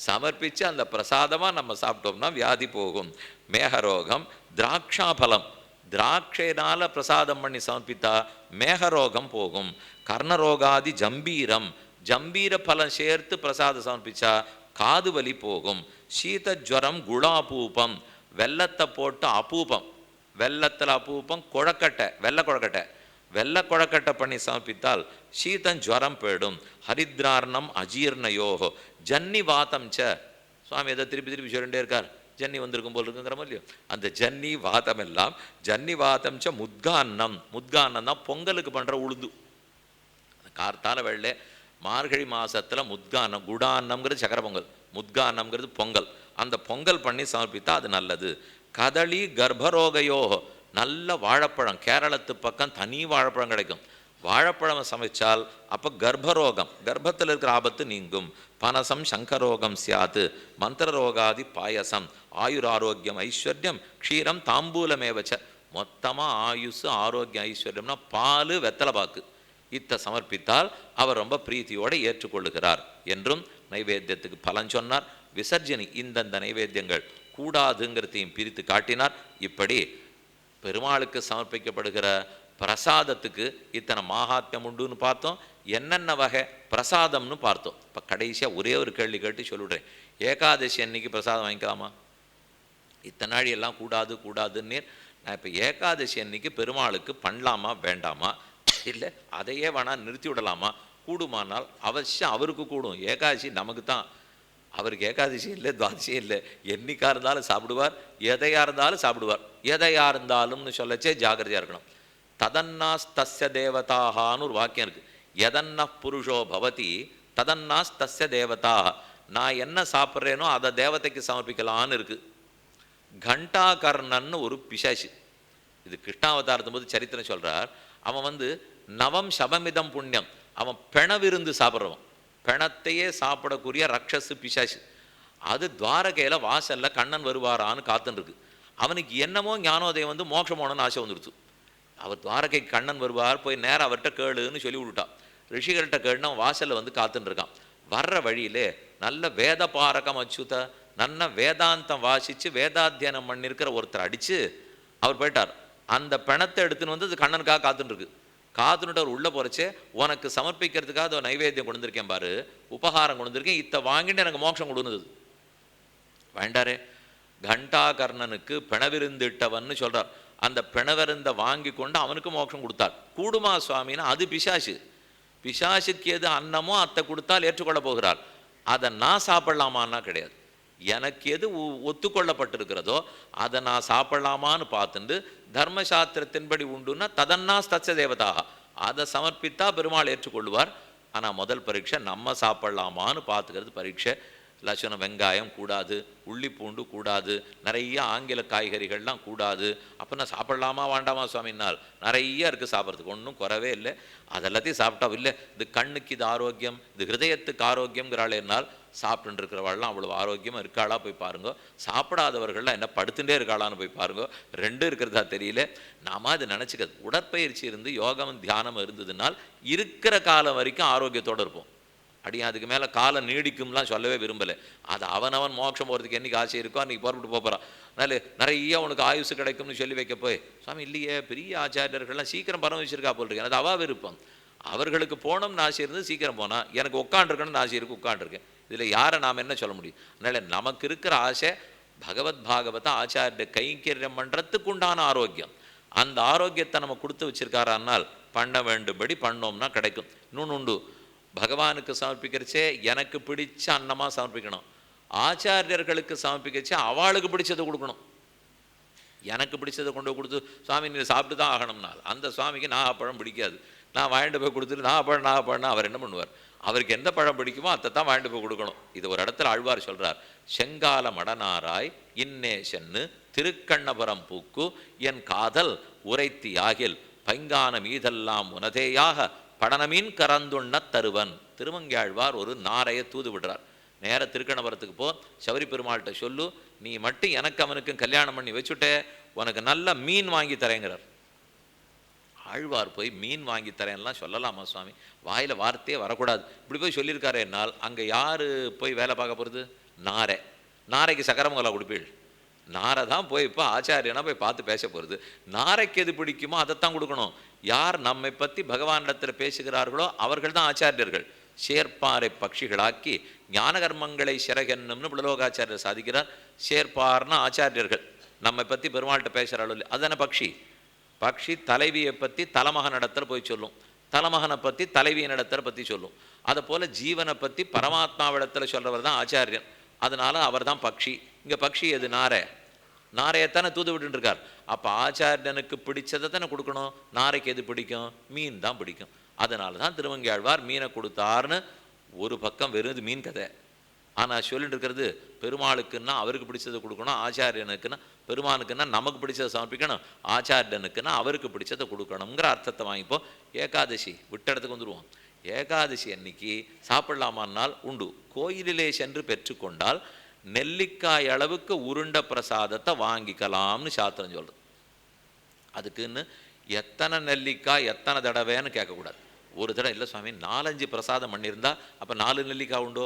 சமர்ப்பித்து அந்த பிரசாதமாக நம்ம சாப்பிட்டோம்னா வியாதி போகும். மேகரோகம் திராட்சாபலம் திராட்சையினால் பிரசாதம் பண்ணி சமர்ப்பித்தா மேகரோகம் போகும். கர்ணரோகாதி ஜம்பீரம் ஜம்பீர பலம் சேர்த்து பிரசாதம் சமர்ப்பித்தா காது வலி போகும். சீதஜ்வரம் குளாபூபம் வெள்ளத்தை போட்டு அபூபம் வெள்ளத்தில் அபூபம் குழக்கட்டை வெள்ளை குழக்கட்டை வெள்ளை குழக்கட்டை பண்ணி சமர்ப்பித்தால் சீதம் ஜுவரம் போயிடும். ஹரித்ரார்ணம் அஜீர்ணயோகோ ஜன்னி வாதம் ச சுவாமி எதை திருப்பி திருப்பி சொல்லிட்டே இருக்கார். ஜன்னி வந்திருக்கும் போல் இருக்குங்கிற இல்லையோ அந்த ஜன்னி வாதம் எல்லாம் ஜன்னி வாதம் ச முத்கான்னம் முத்கான்னம் தான் பொங்கலுக்கு பண்ணுற உளுந்து. கார்த்தால வெள்ளை மார்கழி மாதத்தில் முத்கான்னம் குடான்னம்ங்கிறது சக்கரை பொங்கல், முத்கான்னம்ங்கிறது பொங்கல். அந்த பொங்கல் பண்ணி சமர்ப்பித்தா அது நல்லது. கதளி கர்ப்பரோகையோ நல்ல வாழைப்பழம் கேரளத்து பக்கம் தனி வாழைப்பழம் கிடைக்கும். வாழைப்பழம் சமைச்சால் அப்போ கர்ப்பரோகம் கர்ப்பத்தில் இருக்கிற ஆபத்து நீங்கும். பனசம் சங்கரோகம் சியாது மந்திரரோகாதி பாயசம் ஆயுர் ஆரோக்கியம் ஐஸ்வர்யம் க்ஷீரம் தாம்பூலமேவச்ச. மொத்தமாக ஆயுசு ஆரோக்கியம் ஐஸ்வர்யம்னா பால் வெத்தலை பாக்கு இத்தை சமர்ப்பித்தால் அவர் ரொம்ப பிரீத்தியோடு ஏற்றுக்கொள்ளுகிறார் என்றும் நைவேத்தியத்துக்கு பலன் சொன்னார். விசர்ஜனி இந்தந்த நைவேத்தியங்கள் கூடாதுங்கிறதையும் பிரித்து காட்டினார். இப்படி பெருமாளுக்கு சமர்ப்பிக்கப்படுகிற பிரசாதத்துக்கு இத்தனை மாகாத்மியம் உண்டுன்னு பார்த்தோம், என்னென்ன வகை பிரசாதம்னு பார்த்தோம். இப்போ கடைசியாக ஒரே ஒரு கேள்வி கேட்டு சொல்லிவிடுறேன். ஏகாதசி அன்னைக்கு பிரசாதம் வாங்கிக்கலாமா? இத்தனை நாள் எல்லாம் கூடாதுன்னு நான் இப்போ ஏகாதசி அன்னைக்கு பெருமாளுக்கு பண்ணலாமா வேண்டாமா, இல்லை அதையே வேணால் நிறுத்தி விடலாமா? கூடுமானால் அவசியம் அவருக்கு கூடும். ஏகாதசி நமக்கு தான், அவருக்கு ஏகாதசி இல்லை துவாதசியும் இல்லை. என்னைக்காக இருந்தாலும் சாப்பிடுவார், எதையாக இருந்தாலும் சாப்பிடுவார். எதையாக இருந்தாலும்னு சொல்லச்சே ஜாகிரதையாக இருக்கணும். ததன்னாஸ் தஸ்ய தேவதாகான்னு ஒரு வாக்கியம் இருக்குது. எதன்ன புருஷோ பவதி ததன்னாஸ் தஸ்ய தேவதாக. நான் என்ன சாப்பிட்றேனோ அதை தேவதைக்கு சமர்ப்பிக்கலான்னு இருக்குது. கண்டாகர்ணன்னு ஒரு பிசாசு, இது கிருஷ்ணாவதாரத்தும் போது சரித்திரம் சொல்கிறார். அவன் நவம் சபமிதம் புண்ணியம், அவன் பிணவிருந்து சாப்பிட்றவன், பிணத்தையே சாப்பிடக்கூடிய ரக்ஷசு பிசாசு. அது துவாரகையில் வாசலில் கண்ணன் வருவாரான்னு காத்துன்னு. அவனுக்கு என்னமோ ஞானோதயம் மோட்சம் போனோன்னு ஆசை வந்துடுச்சு. அவர் துவாரகைக்கு கண்ணன் வருவார், போய் நேரம் அவர்கிட்ட கேளுன்னு சொல்லி விட்டுட்டான். ரிஷிகள்கிட்ட கேளுன்னு அவன் வாசலில் காத்துன்னு இருக்கான். வர்ற வழியிலே நல்ல வேத பாரகம் அச்சுத நல்ல வேதாந்தம் வாசித்து வேதாத்தியனம் பண்ணியிருக்கிற ஒருத்தர் அடித்து அவர் போயிட்டார். அந்த பிணத்தை எடுத்துன்னு அது கண்ணனுக்காக காத்துட்டுருக்கு. காத்துனுட்டு அவர் உள்ளே போகிறச்சே, உனக்கு சமர்ப்பிக்கிறதுக்காக அதை நைவேத்தியம் கொண்டு வந்திருக்கேன் பாரு, உபகாரம் கொண்டு வந்திருக்கேன், இத்தை வாங்கிட்டு எனக்கு மோட்சம் கொடுந்தது. வேண்டாரே, கண்டாகர்ணனுக்கு பிணவிருந்திட்டவன்னு சொல்கிறார். அந்த பிணவிருந்த வாங்கி கொண்டு அவனுக்கு மோட்சம் கொடுத்தார். கூடுமா சுவாமின்னா அது பிசாசு. பிசாசுக்கு எது அன்னமோ அத்தை கொடுத்தால் ஏற்றுக்கொள்ள போகிறார். அதை நான் சாப்பிடலாமான்னா கிடையாது. எனக்கு எது ஒத்துக்கொள்ளப்பட்டிருக்கிறதோ அதை நான் சாப்பிடலாமான்னு பார்த்துட்டு தர்மசாஸ்திரத்தின்படி உண்டுன்னா ததன்னா தச்ச தேவதாக அதை சமர்ப்பித்தா பெருமாள் ஏற்றுக்கொள்வார். ஆனால் முதல் பரீட்சை நம்ம சாப்பிடலாமான்னு பார்த்துக்கிறது பரீட்சை. லட்சணம் வெங்காயம் கூடாது, உள்ளி பூண்டு கூடாது, நிறைய ஆங்கில காய்கறிகள்லாம் கூடாது. அப்போ நான் சாப்பிடலாமா வேண்டாமா சுவாமினால்? நிறைய இருக்குது சாப்பிட்றதுக்கு, ஒன்றும் குறவே இல்லை. அதெல்லாத்தையும் சாப்பிட்டா இல்லை இது கண்ணுக்கு இது ஆரோக்கியம், இது ஹிருதயத்துக்கு ஆரோக்கியங்கிறாள். என்னால் சாப்பிட்டுட்டு இருக்கிறவாள்லாம் அவ்வளோ ஆரோக்கியமாக இருக்காளா போய் பாருங்க. சாப்பிடாதவர்கள்லாம் என்ன படுத்துட்டே இருக்காளான்னு போய் பாருங்க. ரெண்டும் இருக்கிறதா தெரியல. நாம அது நினச்சிக்கிறது. உடற்பயிற்சி இருந்து யோகம் தியானம் இருந்ததுனால் இருக்கிற காலம் வரைக்கும் ஆரோக்கியத்தோடு இருப்போம். அப்படியே அதுக்கு மேலே காலம் நீடிக்கும்லாம் சொல்லவே விரும்பலை. அது அவனவன் மோட்சம் போகிறதுக்கு என்றைக்கு ஆசை இருக்கோ அன்றைக்கி புறப்பட்டு போகிறான். அதனால நிறைய உனக்கு ஆயுசு கிடைக்கும்னு சொல்லி வைக்க போய், சுவாமி இல்லையே பெரிய ஆச்சாரியர்கள்லாம் சீக்கிரம் பரம் வச்சிருக்கா போல் இருக்கேன், அது அவா விருப்பம். அவர்களுக்கு போகணும்னு ஆசை இருந்து சீக்கிரம் போனால், எனக்கு உட்காண்டிருக்கணும்னு ஆசை இருக்குது உட்காண்டிருக்கேன். இதில் யாரை நாம் என்ன சொல்ல முடியும்? அதனால் நமக்கு இருக்கிற ஆசை பகவத் பாகவத ஆச்சாரிய கைங்கரியம் பண்ணுறதுக்கு உண்டான ஆரோக்கியம். அந்த ஆரோக்கியத்தை நம்ம கொடுத்து வச்சிருக்காரானால் பண்ண வேண்டும்படி பண்ணோம்னா கிடைக்கும். இன்னொன்று உண்டு, பகவானுக்கு சமர்ப்பிக்கிறச்சே எனக்கு பிடிச்ச அன்னமாக சமர்ப்பிக்கணும். ஆச்சாரியர்களுக்கு சமர்ப்பிக்கிறச்சே அவளுக்கு பிடிச்சதை கொடுக்கணும். எனக்கு பிடிச்சதை கொண்டு போய் கொடுத்து சுவாமி நீ சாப்பிட்டு தான் ஆகணும்னால் அந்த சுவாமிக்கு நாகப்பழம் பிடிக்காது. நான் வாங்கிட்டு போய் கொடுத்துட்டு நாகப்பழம்னா அவர் என்ன பண்ணுவார்? அவருக்கு எந்த பழம் பிடிக்குமோ அதை தான் வாங்கிட்டு போய் கொடுக்கணும். இது ஒரு இடத்துல ஆழ்வார் சொல்கிறார், செங்கால மடனாராய் இன்னே சென்னு திருக்கண்ணபுரம் பூக்கு என் காதல் உரைத்தி ஆகில் பைங்கான மீதெல்லாம் உனதேயாக படனமீன் கறந்துண்ண தருவன். திருமங்கையாழ்வார் ஒரு நாரையை தூது விடுறார். நேர திருக்கணபுரத்துக்கு போ, சபரி பெருமாள்கிட்ட சொல்லு, நீ மட்டும் எனக்கு அவனுக்கும் கல்யாணம் பண்ணி வச்சுட்டே உனக்கு நல்ல மீன் வாங்கி தரேங்கிறார். ஆழ்வார் போய் மீன் வாங்கி தரேன்லாம் சொல்லலாமா சுவாமி? வாயில் வார்த்தையே வரக்கூடாது. இப்படி போய் சொல்லியிருக்காரு. என்னால் அங்கே யார் போய் வேலை பார்க்க போகிறது? நாரைக்கு சக்கரமங்கலா கொடுப்பீள். நாரை தான் போய் இப்போ ஆச்சாரியனா போய் பார்த்து பேச போகிறது. நாரைக்கு எது பிடிக்குமோ அதைத்தான் கொடுக்கணும். யார் நம்மை பற்றி பகவானிடத்தில் பேசுகிறார்களோ அவர்கள் தான் ஆச்சாரியர்கள். சேர்ப்பாரை பட்சிகளாக்கி ஞான கர்மங்களை சிறகென்னும்னு புலலோகாச்சாரியர் சாதிக்கிறார். சேர்ப்பார்னா ஆச்சாரியர்கள். நம்மை பற்றி பெருமாள்கிட்ட பேசுகிறாளோ இல்லை, அதுதானே பக்ஷி. பக்ஷி தலைவியை பற்றி தலைமகனிடத்தில் போய் சொல்லும், தலைமகனை பற்றி தலைவியினிடத்தில் பற்றி சொல்லும். அதை போல் ஜீவனை பற்றி பரமாத்மாவிடத்தில் சொல்கிறவர் தான் ஆச்சாரியன். அதனால் அவர் தான் பக்ஷி. இங்கே பக்ஷி எது? நாரையத்தானே தூது விட்டுருக்கார். அப்போ ஆச்சாரியனுக்கு பிடிச்சதை தானே கொடுக்கணும். நாரைக்கு எது பிடிக்கும்? மீன் தான் பிடிக்கும். அதனால தான் திருமங்கையாழ்வார் மீனை கொடுத்தார்னு ஒரு பக்கம் வெறும் மீன் கதை. ஆனால் சொல்லிட்டு இருக்கிறது பெருமாளுக்குன்னா அவருக்கு பிடிச்சதை கொடுக்கணும், ஆச்சாரியனுக்குன்னா பெருமானுக்குன்னா நமக்கு பிடிச்சதை சமர்ப்பிக்கணும், ஆச்சாரியனுக்குன்னா அவருக்கு பிடிச்சதை கொடுக்கணுங்கிற அர்த்தத்தை வாங்கிப்போம். ஏகாதசி விட்ட இடத்துக்கு வந்துடுவோம். ஏகாதசி அன்னைக்கு சாப்பிடலாமான்னால் உண்டு. கோயிலிலே சென்று பெற்றுக்கொண்டால் நெல்லிக்காய் அளவுக்கு உருண்ட பிரசாதத்தை வாங்கிக்கலாம்னு சாஸ்திரம் சொல்கிறது. அதுக்குன்னு எத்தனை நெல்லிக்காய் எத்தனை தடவைன்னு கேட்கக்கூடாது. ஒரு தடவை இல்லை சுவாமி 4-5 பிரசாதம் பண்ணியிருந்தா அப்போ 4 நெல்லிக்காய் உண்டோ?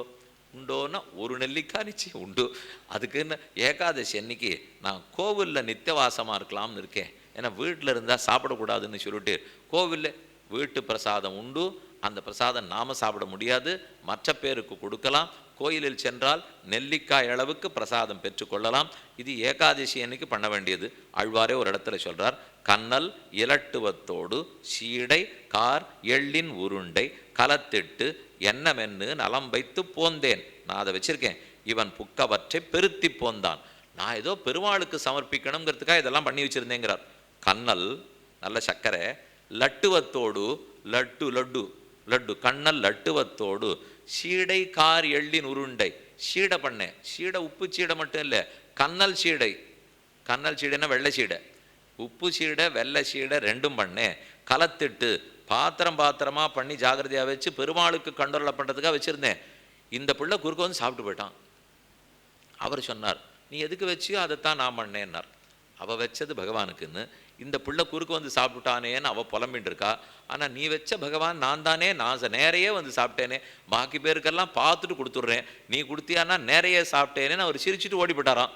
உண்டோன்னா ஒரு நெல்லிக்காய் நிச்சயம் உண்டு. அதுக்குன்னு ஏகாதசி அன்னைக்கு நான் கோவிலில் நித்தியவாசமாக இருக்கலாம்னு இருக்கேன். ஏன்னா வீட்டில் இருந்தால் சாப்பிடக்கூடாதுன்னு சொல்லிட்டு கோவிலில் வீட்டு பிரசாதம் உண்டு. அந்த பிரசாதம் நாம் சாப்பிட முடியாது, மற்ற பேருக்கு கொடுக்கலாம். கோயிலில் சென்றால் நெல்லிக்காய் அளவுக்கு பிரசாதம் பெற்றுக்கொள்ளலாம். இது ஏகாதசி அன்னைக்கு பண்ண வேண்டியது. ஆழ்வாரே ஒரு இடத்துல சொல்கிறார், கண்ணல் இலட்டுவத்தோடு சீடை கார் எள்ளின் உருண்டை கலத்திட்டு எண்ணமென்னு நலம் வைத்து போந்தேன். நான் அதை வச்சிருக்கேன். இவன் புக்கவற்றை பெருத்தி போந்தான். நான் ஏதோ பெருமாளுக்கு சமர்ப்பிக்கணுங்கிறதுக்காக இதெல்லாம் பண்ணி வச்சிருந்தேங்கிறார். கண்ணல் நல்ல சர்க்கரை, லட்டுவத்தோடு லட்டு லட்டு லட்டு கண்ணல் லட்டுவத்தோடு சீடை கார் எள்ளின் உருண்டை. சீடை பண்ணேன். சீடை உப்பு சீடை மட்டும் இல்லை, கண்ணல் சீடை. கண்ணல் சீடைன்னா வெள்ளை சீடை. உப்பு சீடை வெள்ளை சீடை ரெண்டும் பண்ணேன். கலத்திட்டு பாத்திரமாக பண்ணி ஜாகிரதையாக வச்சு பெருமாளுக்கு கண்ட்ரோலில் பண்ணுறதுக்காக வச்சுருந்தேன். இந்த பிள்ளை குறுக்க வந்து சாப்பிட்டு போயிட்டான். அவர் சொன்னார், நீ எதுக்கு வச்சியோ அதைத்தான் நான் பண்ணேன்னார். அவள் வச்சது பகவானுக்குன்னு, இந்த பிள்ளை குறுக்க வந்து சாப்பிட்டுட்டானேன்னு அவள் புலம்பின்னு இருக்கா. ஆனால் நீ வச்ச பகவான் நான் தானே, நான் நேரையே வந்து சாப்பிட்டேனே, பாக்கி பேருக்கெல்லாம் பார்த்துட்டு கொடுத்துட்றேன், நீ கொடுத்தியானா நேரையே சாப்பிட்டேனேன்னு அவர் சிரிச்சுட்டு ஓடி போட்டாராம்.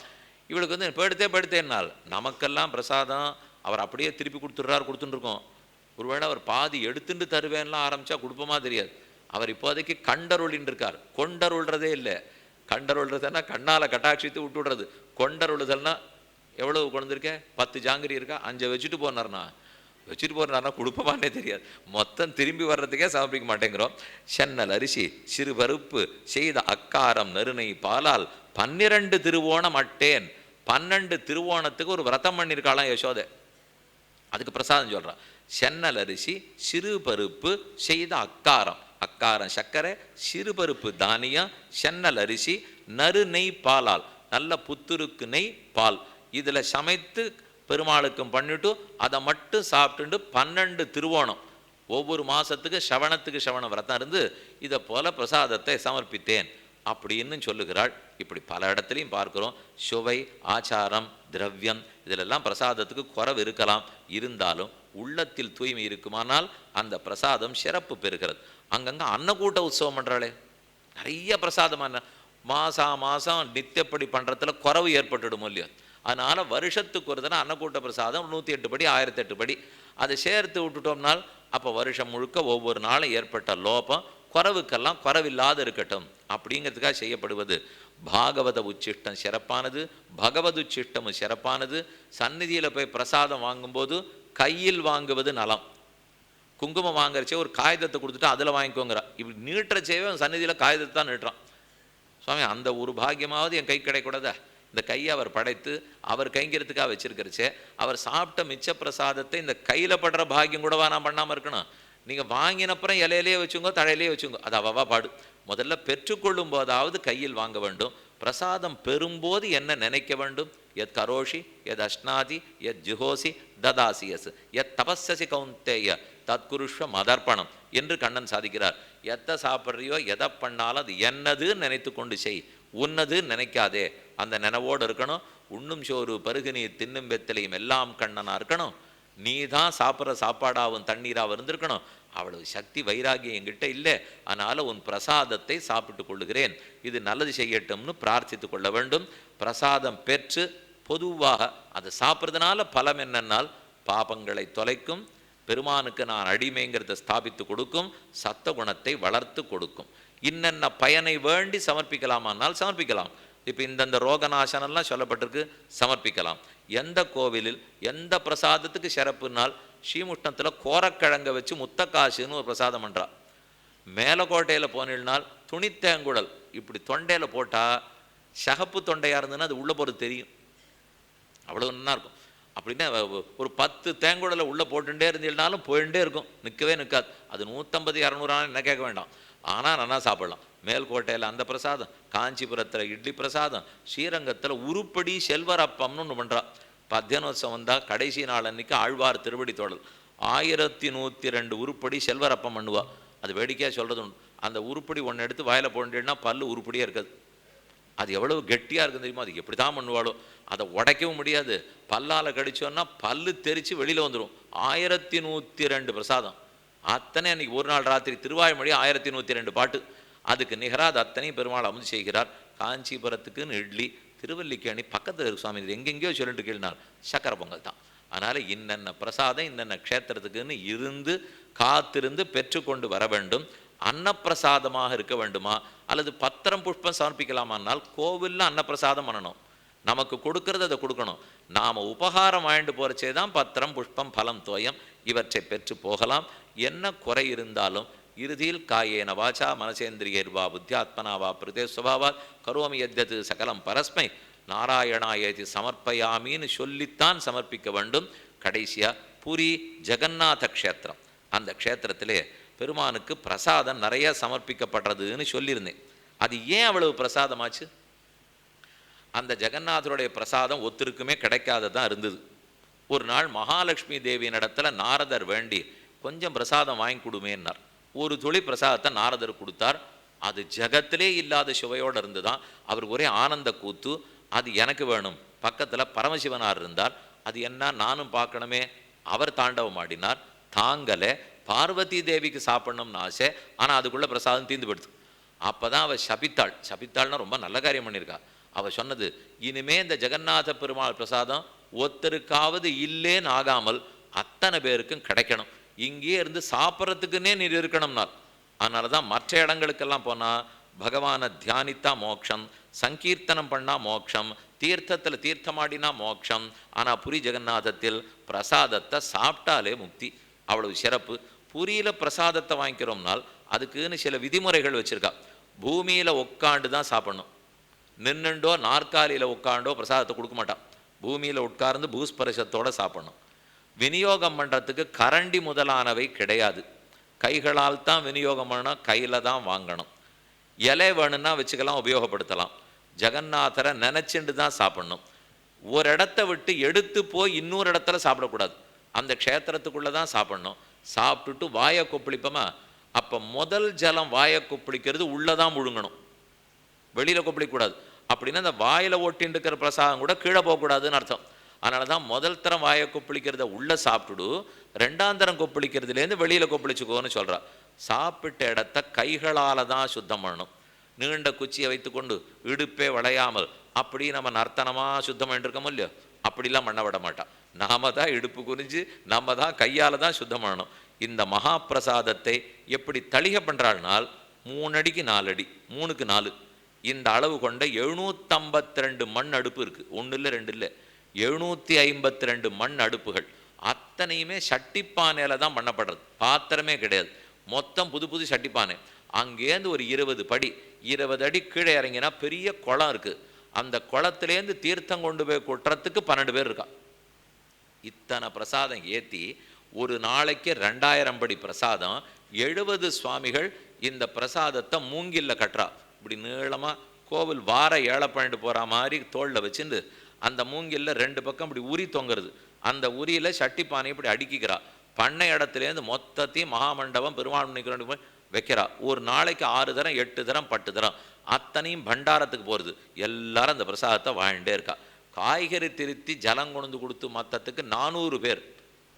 இவளுக்கு வந்து படுத்தேன்னால் நமக்கெல்லாம் பிரசாதம் அவர் அப்படியே திருப்பி கொடுத்துட்டுருக்கோம். ஒருவேளை அவர் பாதி எடுத்துட்டு தருவேன்லாம் ஆரம்பித்தா கொடுப்போமா தெரியாது. அவர் இப்போதைக்கு கண்டருளின்னு இருக்கார். கொண்டருள்றதே இல்லை. கண்டருள்றதுன்னா கண்ணால் கட்டாட்சித்து விட்டுடுறது. கொண்டருளுதல்னா எவ்வளவு கொண்டிருக்கேன், 10 ஜாங்கிரி இருக்கா, 5 வச்சுட்டு போனார்னா கொடுப்பமானே தெரியாது. மொத்தம் திரும்பி வர்றதுக்கே சமர்ப்பிக்க மாட்டேங்கிறோம். சென்னல் அரிசி சிறு பருப்பு செய்த அக்காரம் நறுனை பாலால் 12 திருவோணம் அட்டேன். 12 திருவோணத்துக்கு ஒரு விரதம் பண்ணியிருக்காளாம் யசோதை. அதுக்கு பிரசாதம் சொல்கிறான். சென்னல் அரிசி சிறு பருப்பு செய்த அக்காரம், அக்காரம் சர்க்கரை, சிறுபருப்பு தானியம், சென்னல் அரிசி, நறு நெய் பாலால், நல்ல புத்துருக்கு நெய் பால், இதில் சமைத்து பெருமாளுக்கும் பண்ணிட்டு அதை மட்டும் சாப்பிட்டுட்டு 12 திருவோணம் ஒவ்வொரு மாதத்துக்கு சவணம் விரதம் இருந்து இதை போல பிரசாதத்தை சமர்ப்பித்தேன் அப்படின்னு சொல்லுகிறாள். இப்படி பல இடத்துலையும் பார்க்குறோம். சுவை ஆச்சாரம் திரவியம் இதிலெல்லாம் பிரசாதத்துக்கு குறைவு இருக்கலாம். இருந்தாலும் உள்ளத்தில் தூய்மை இருக்குமானால் அந்த பிரசாதம் சிறப்பு பெறுகிறது. அங்கங்கே அன்னக்கூட்ட உற்சவம் பண்ணுறாளே, நிறைய பிரசாதம் மாதம் நித்தியப்படி பண்ணுறதுல குறைவு ஏற்பட்டுடும் இல்லையோ. அதனால் வருஷத்துக்கு ஒரு தடவை அன்னக்கூட்ட பிரசாதம் 108 படி 1008 படி அதை சேர்த்து விட்டுட்டோம்னால் அப்போ வருஷம் முழுக்க ஒவ்வொரு நாளும் ஏற்பட்ட லோபம் குறைவுக்கெல்லாம் குறைவில்லாது இருக்கட்டும் அப்படிங்கிறதுக்காக செய்யப்படுவது. பாகவத உச்சிஷ்டம் சிறப்பானது, பகவத் உச்சிஷ்டமும் சிறப்பானது. சந்நிதியில் போய் பிரசாதம் வாங்கும்போது கையில் வாங்குவது நலம். குங்குமம் வாங்குறச்சே ஒரு காகிதத்தை கொடுத்துட்டு அதில் வாங்கிக்கோங்கிறா. இப்படி நீட்டுறச்சேவே சந்நிதியில் காகிதத்தை தான் நீட்டுறான். சுவாமி அந்த ஒரு பாக்கியமாவது என் கை கிடைக்கூடாதா? இந்த கையை அவர் படைத்து அவர் கைங்கிறதுக்காக வச்சிருக்கிறச்சே அவர் சாப்பிட்ட மிச்ச பிரசாதத்தை இந்த கையில் படுற பாக்கியம் கூடவா நான் பண்ணாமல் இருக்கணும்? நீங்கள் வாங்கினப்புறம் இலையிலேயே வச்சுங்கோ தழையிலேயே வச்சுங்கோ, அது அவவா பாடு. முதல்ல பெற்றுக்கொள்ளும் போதாவது கையில் வாங்க வேண்டும். பிரசாதம் பெறும்போது என்ன நினைக்க வேண்டும்? எத் கரோஷி எத் அஷ்னாதி எத் ஜுஹோசி ததாசியஸ் எத் தபஸ்ஸசி கௌந்தேய தத்குருஷ்வ மதர்ப்பணம் என்று கண்ணன் சாதிக்கிறார். எத்தை சாப்பிட்றியோ எதை பண்ணாலும் அது என்னதுன்னு நினைத்து கொண்டு செய், உன்னதுன்னு நினைக்காதே. அந்த நினைவோடு இருக்கணும். உண்ணும் சோறு பருகு நீர் தின்னும் வெத்தலையும் எல்லாம் கண்ணனாக இருக்கணும். நீ தான் சாப்பிட்ற சாப்பாடாகவும் தண்ணீராகவும் இருந்திருக்கணும். அவ்வளவு சக்தி வைராகியம் என்கிட்ட இல்லை, அதனால் உன் பிரசாதத்தை சாப்பிட்டு கொள்ளுகிறேன், இது நல்லது செய்யட்டும்னு பிரார்த்தித்து கொள்ள வேண்டும். பிரசாதம் பெற்று பொதுவாக அதை சாப்பிட்றதுனால பலம் என்னன்னால் பாபங்களை தொலைக்கும், பெருமானுக்கு நான் அடிமைங்கிறத ஸ்தாபித்து கொடுக்கும், சத்த குணத்தை வளர்த்து கொடுக்கும். இன்னென்ன பயனை வேண்டி சமர்ப்பிக்கலாமானால் சமர்ப்பிக்கலாம். இப்போ இந்தந்த ரோகநாசனெல்லாம் சொல்லப்பட்டிருக்கு, சமர்ப்பிக்கலாம். எந்த கோவிலில் எந்த பிரசாதத்துக்கு சிறப்புனால் ஸ்ரீமுஷ்ணத்தில் கோரக்கிழங்க வச்சு முத்தக்காசுன்னு ஒரு பிரசாதம் பண்ணுறா. மேலக்கோட்டையில் போனில்னால் துணித்தேங்குழல் இப்படி தொண்டையில் போட்டால் சகப்பு தொண்டையாக இருந்ததுன்னா அது உள்ளே போகிறது தெரியும், அவ்வளோ நல்லா இருக்கும். அப்படின்னா ஒரு 10 தேங்குழலை உள்ளே போட்டுட்டே இருந்தீங்கனாலும் போயிட்டே இருக்கும், நிற்கவே நிற்காது. அது 150 200 என்ன கேட்க வேண்டாம், ஆனால் நல்லா சாப்பிடலாம். மேல்கோட்டையில் அந்த பிரசாதம், காஞ்சிபுரத்தில் இட்லி பிரசாதம், ஸ்ரீரங்கத்தில் உருப்படி செல்வரப்பம்னு ஒன்று பண்ணுறா. பத்தியனோத்சவம் வந்தால் கடைசி நாள் அன்றைக்கி ஆழ்வார் திருவடி தொடல் 1102 உருப்படி செல்வரப்பம் பண்ணுவா. அது வேடிக்கையாக சொல்கிறது உண்டு. அந்த உருப்படி ஒன்று எடுத்து வாயில் போட்டுன்னா பல்லு உருப்படியாக இருக்காது. அது எவ்வளவு கெட்டியாக இருக்குது தெரியுமா? அது எப்படி தான் பண்ணுவாளோ, அதை உடைக்கவும் முடியாது. பல்லால் கடிச்சோன்னா பல்லு தெரித்து வெளியில் வந்துடும். 1102 பிரசாதம். அத்தனை அன்றைக்கி ஒரு நாள் ராத்திரி திருவாய்மொழி 1102 பாட்டு. அதுக்கு நிகராக அத்தனையும் பெருமாள் அமுது செய்கிறார். காஞ்சிபுரத்துக்குன்னு இட்லி, திருவல்லிக்கேணி பக்கத்தில் இருக்கு சுவாமி, இது எங்கெங்கேயோ சொல்லிட்டு கேள்னார், சக்கரை பொங்கல் தான். அதனால் இன்னென்ன பிரசாதம் இன்னென்ன க்ஷேத்திரத்துக்குன்னு இருந்து காத்திருந்து பெற்றுக்கொண்டு வர வேண்டும். அன்னப்பிரசாதமாக இருக்க வேண்டுமா அல்லது பத்திரம் புஷ்பம் சமர்ப்பிக்கலாமானால் கோவிலில் அன்னப்பிரசாதம் பண்ணணும், நமக்கு கொடுக்கறது அதை கொடுக்கணும். நாம் உபகாரம் வாங்கிட்டு போகிறச்சே தான் பத்திரம் புஷ்பம் பலம் தோயம் இவற்றை பெற்று போகலாம். என்ன குறை இருந்தாலும் இறுதியில் காயேன வாச்சா மனசேந்திரியர்வா புத்தியாத்மனாவா பிரதே சுபாவாத் கரோமி யத்யது சகலம் பரஸ்மை நாராயணாயதி சமர்ப்பயாமின்னு சொல்லித்தான் சமர்ப்பிக்க வேண்டும். கடைசியாக பூரி ஜெகநாத க்ஷேத்திரம், அந்த க்ஷேத்திரத்திலே பெருமானுக்கு பிரசாதம் நிறைய சமர்ப்பிக்கப்படுறதுன்னு சொல்லியிருந்தேன். அது ஏன் அவ்வளவு பிரசாதமாச்சு? அந்த ஜெகநாதருடைய பிரசாதம் ஒருத்தருக்குமே கிடைக்காததான் இருந்தது. ஒரு நாள் மகாலட்சுமி தேவியின் இடத்துல நாரதர் வேண்டி கொஞ்சம் பிரசாதம் வாங்கி கொடுமேன்னார். ஒரு துளி பிரசாதத்தை நாரதர் கொடுத்தார். அது ஜகத்திலே இல்லாத சுவையோடு இருந்துதான். அவருக்கு ஒரே ஆனந்த கூத்து. அது எனக்கு வேணும். பக்கத்தில் பரமசிவனார் இருந்தார். அது என்ன நானும் பார்க்கணுமே. அவர் தாண்டவம் ஆடினார், தாங்கலை. பார்வதி தேவிக்கு சாப்பிடணும்னு ஆசை, ஆனால் அதுக்குள்ளே பிரசாதம் தீர்ந்து போடுது. அப்போ தான் அவள் சபித்தாள்னா ரொம்ப நல்ல காரியம் பண்ணியிருக்கா. அவள் சொன்னது, இனிமே இந்த ஜெகநாத பெருமாள் பிரசாதம் ஒருத்தருக்காவது இல்லேன்னு ஆகாமல் அத்தனை பேருக்கும் கிடைக்கணும். இங்கேயே இருந்து சாப்பிட்றதுக்குன்னே நீர் இருக்கணும்னால். அதனால தான் மற்ற இடங்களுக்கெல்லாம் போனால் பகவானை தியானித்தா மோட்சம், சங்கீர்த்தனம் பண்ணால் மோட்சம், தீர்த்தத்தில் தீர்த்தமாடினா மோட்சம். ஆனால் புரி ஜெகநாதத்தில் பிரசாதத்தை சாப்பிட்டாலே முக்தி. அவ்வளவு சிறப்பு. புரியில் பிரசாதத்தை வாங்கிக்கிறோம்னால் அதுக்குன்னு சில விதிமுறைகள் வச்சுருக்கா. பூமியில் உட்காண்டு தான் சாப்பிடணும். நின்றுண்டோ நாற்காலியில் உட்காண்டோ பிரசாதத்தை கொடுக்க மாட்டான். பூமியில் உட்கார்ந்து பூஸ்பரிசத்தோடு சாப்பிடணும். விநியோகம் பண்ணுறதுக்கு கரண்டி முதலானவை கிடையாது. கைகளால் தான் விநியோகம் பண்ணணும், கையில் தான் வாங்கணும். இலை வேணும்னா வச்சுக்கலாம், உபயோகப்படுத்தலாம். ஜெகநாதரை நினச்சிண்டு தான் சாப்பிடணும். ஒரு இடத்த விட்டு எடுத்து போய் இன்னொரு இடத்துல சாப்பிடக்கூடாது. அந்த க்ஷேத்திரத்துக்குள்ளே தான் சாப்பிடணும். சாப்பிட்டுட்டு வாயை கொப்பளிப்போமா, அப்போ முதல் ஜலம் வாயை கொப்பளிக்கிறது உள்ளே தான் முழுங்கணும், வெளியில் கொப்பளிக்கூடாது. அப்படின்னா அந்த வாயில் ஓட்டின்னு இருக்கிற பிரசாதம் கூட கீழே போகக்கூடாதுன்னு அர்த்தம். அதனால தான் முதல் தரம் வாயை கொப்பளிக்கிறத உள்ளே சாப்பிட்டுடு, ரெண்டாம் தரம் கொப்பளிக்கிறதுலேருந்து வெளியில் கொப்பளிச்சுக்கோன்னு சொல்கிறா. சாப்பிட்ட இடத்த கைகளால் தான் சுத்தம் பண்ணணும். நீண்ட குச்சியை வைத்துக்கொண்டு இடுப்பே வளையாமல் அப்படி நம்ம நர்த்தனமாக சுத்தம் பண்ணிருக்கோமோ இல்லையோ, அப்படிலாம் பண்ண விட மாட்டான். நாம தான் இடுப்பு குறிஞ்சு நம்ம தான் கையால் தான் சுத்தம் பண்ணணும். இந்த மகா பிரசாதத்தை எப்படி தளிகை பண்ணுறாள்னால் 3 அடிக்கு 4 அடி, 3க்கு 4 இந்த அளவு கொண்ட 752 மண் அடுப்பு இருக்குது. 1 இல்லை 2 இல்லை, 752 மண் அடுப்புகள். அத்தனையுமே சட்டிப்பானையில் தான் பண்ணப்படுறது, பாத்திரமே கிடையாது. மொத்தம் புது புது சட்டிப்பானை. அங்கேருந்து ஒரு 20 படி 20 அடி கீழே இறங்கினா பெரிய குளம் இருக்குது. அந்த குளத்துலேருந்து தீர்த்தம் கொண்டு போய் கொட்டுறதுக்கு 12 பேர் இருக்கா. இத்தனை பிரசாதம் ஏற்றி ஒரு நாளைக்கு 2000 படி பிரசாதம். 70 சுவாமிகள் இந்த பிரசாதத்தை மூங்கில்ல கட்டுறா. இப்படி நீளமாக கோவில் வார ஏழை பண்ணிட்டு போகிற மாதிரி தோளில் வச்சுருந்து அந்த மூங்கில்ல 2 பக்கம் இப்படி உரி தொங்குறது. அந்த உரியில் சட்டிப்பானை இப்படி அடுக்கிக்கிறா. பண்ணை இடத்துலேருந்து மொத்தத்தையும் மகாமண்டபம் பெருமாள் வைக்கிறா. ஒரு நாளைக்கு 6 தரம் 8 தரம் 10 தரம் அத்தனையும் பண்டாரத்துக்கு போகிறது. எல்லாரும் அந்த பிரசாதத்தை வாழ்ண்டே இருக்கா. காய்கறி திருத்தி ஜலம் கொண்டு கொடுத்து மொத்தத்துக்கு 400 பேர்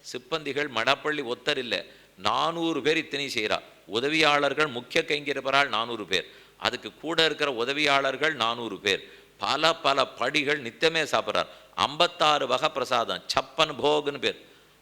சிப்பந்திகள். மடப்பள்ளி ஒத்தர் இல்லை, 400 பேர் இத்தனை செய்கிறா. உதவியாளர்கள் முக்கிய கைங்கரிப்பரால் 400 பேர், அதுக்கு கூட இருக்கிற உதவியாளர்கள் 400 பேர். பல பல படிகள் நித்தியமே சாப்பிட்றார். 56 வகை பிரசாதம், சப்பன் போகுன்னு பேர்.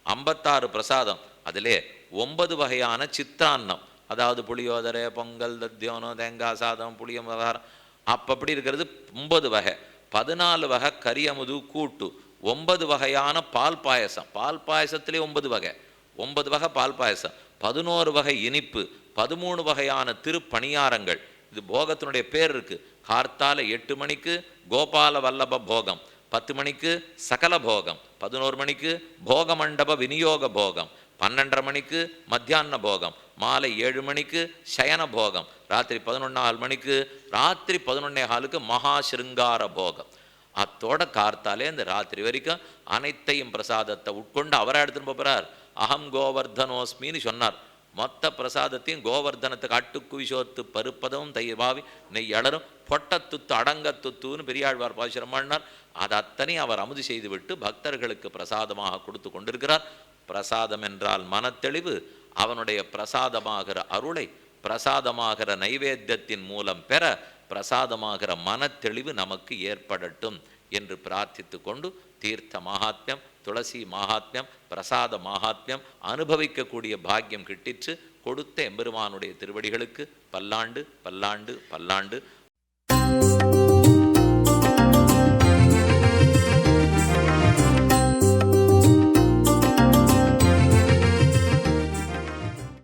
56 பிரசாதம். அதிலே 9 வகையான சித்தான்னம், அதாவது புளியோதரை, பொங்கல், தத்தியோனம், தேங்காய் சாதம், புளியமதாரம் அப்படி இருக்கிறது 9 வகை. 14 வகை கரியமுது கூட்டு, 9 வகையான பால் பாயசம். பால் பாயசத்திலே 9 வகை, 9 வகை பால் பாயசம், 11 வகை இனிப்பு, 13 வகையான திருப்பணியாரங்கள். இது போகத்தினுடைய பேர் இருக்கு. கார்த்தால 8 மணிக்கு கோபால வல்லப போகம், 10 மணிக்கு சகல போகம், 11 மணிக்கு போக மண்டப விநியோக போகம், 12:30 மணிக்கு மத்தியான போகம், மாலை 7 மணிக்கு சயன போகம், ராத்திரி 11:15 மணிக்கு, ராத்திரி 11:15க்கு மகா சிருங்கார போகம். அத்தோட கார்த்தாலே இந்த ராத்திரி வரைக்கும் அனைத்தையும் பிரசாதத்தை உட்கொண்டு அவரை எடுத்துன்னு போகிறார். அகம் கோவர்தனோஸ்மின்னு சொன்னார். மொத்த பிரசாதத்தையும் கோவர்தனத்துக்கு அட்டுக்கு விஷோத்து பருப்பதவும் தயிர்வாவி நெய் அலரும் பொட்டத்துத்து அடங்கத்துத்துன்னு பெரியாழ்வார் பாசுரம் பண்ணார். அது அத்தனை அவர் அமுது செய்துவிட்டு பக்தர்களுக்கு பிரசாதமாக கொடுத்து கொண்டிருக்கிறார். பிரசாதம் என்றால் மனத்தெளிவு. அவனுடைய பிரசாதமாகிற அருளை பிரசாதமாகிற நைவேத்தியத்தின் மூலம் பெற பிரசாதமாகிற மனத்தெளிவு நமக்கு ஏற்படட்டும் என்று பிரார்த்தித்து கொண்டு தீர்த்த மகாத்மியம், துளசி மகாத்மியம், பிரசாத மகாத்மியம் அனுபவிக்கக்கூடிய பாக்கியம் கிட்டிற்று. கொடுத்த எம்பெருமானுடைய திருவடிகளுக்கு பல்லாண்டு பல்லாண்டு பல்லாண்டு.